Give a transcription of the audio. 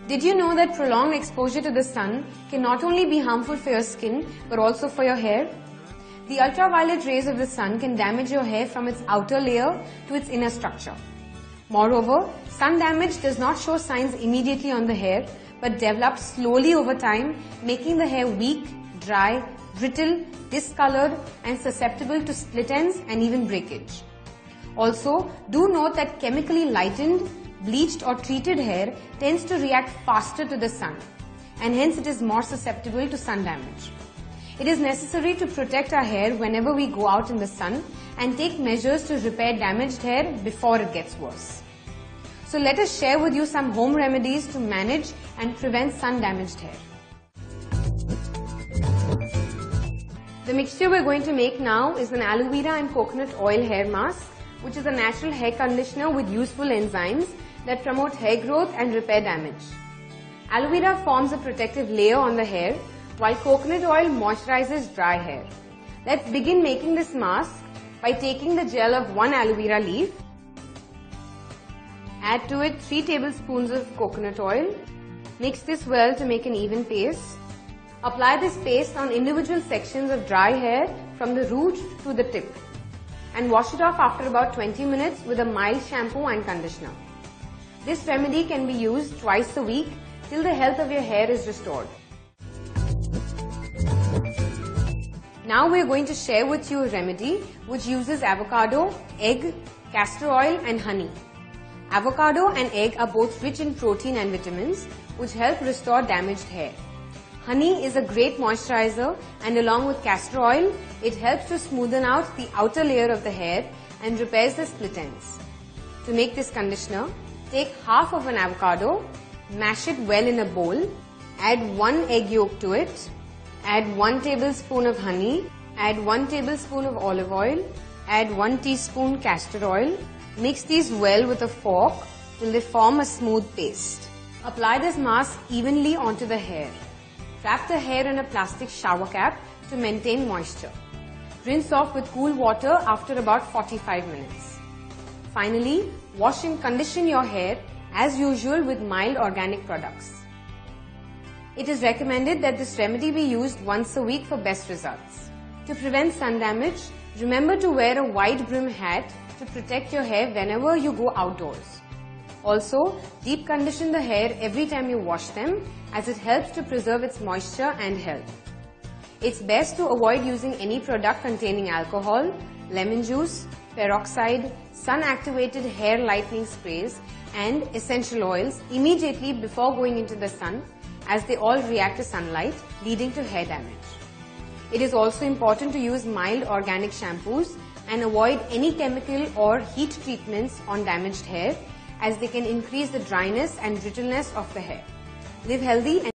Did you know that prolonged exposure to the sun can not only be harmful for your skin but also for your hair? The ultraviolet rays of the sun can damage your hair from its outer layer to its inner structure. Moreover, sun damage does not show signs immediately on the hair but develops slowly over time, making the hair weak, dry, brittle, discolored and susceptible to split ends and even breakage. Also, do note that chemically lightened, bleached or treated hair tends to react faster to the sun and hence it is more susceptible to sun damage. It is necessary to protect our hair whenever we go out in the sun and take measures to repair damaged hair before it gets worse. So let us share with you some home remedies to manage and prevent sun damaged hair. The mixture we're going to make now is an aloe vera and coconut oil hair mask, which is a natural hair conditioner with useful enzymes that promote hair growth and repair damage. Aloe vera forms a protective layer on the hair, while coconut oil moisturizes dry hair. Let's begin making this mask by taking the gel of 1 aloe vera leaf, add to it 3 tablespoons of coconut oil, mix this well to make an even paste. Apply this paste on individual sections of dry hair from the root to the tip and wash it off after about 20 minutes with a mild shampoo and conditioner. This remedy can be used twice a week till the health of your hair is restored. Now we are going to share with you a remedy which uses avocado, egg, castor oil and honey. Avocado and egg are both rich in protein and vitamins which help restore damaged hair. Honey is a great moisturizer and along with castor oil, it helps to smoothen out the outer layer of the hair and repairs the split ends. To make this conditioner, take half of an avocado, mash it well in a bowl, add 1 egg yolk to it, add 1 tablespoon of honey, add 1 tablespoon of olive oil, add 1 teaspoon castor oil, mix these well with a fork till they form a smooth paste. Apply this mask evenly onto the hair. Wrap the hair in a plastic shower cap to maintain moisture. Rinse off with cool water after about 45 minutes. Finally, wash and condition your hair as usual with mild organic products. It is recommended that this remedy be used once a week for best results. To prevent sun damage, remember to wear a wide brim hat to protect your hair whenever you go outdoors. Also, deep condition the hair every time you wash them as it helps to preserve its moisture and health. It's best to avoid using any product containing alcohol, lemon juice, peroxide, sun-activated hair lightening sprays and essential oils immediately before going into the sun as they all react to sunlight, leading to hair damage. It is also important to use mild organic shampoos and avoid any chemical or heat treatments on damaged hair as they can increase the dryness and brittleness of the hair. Live healthy and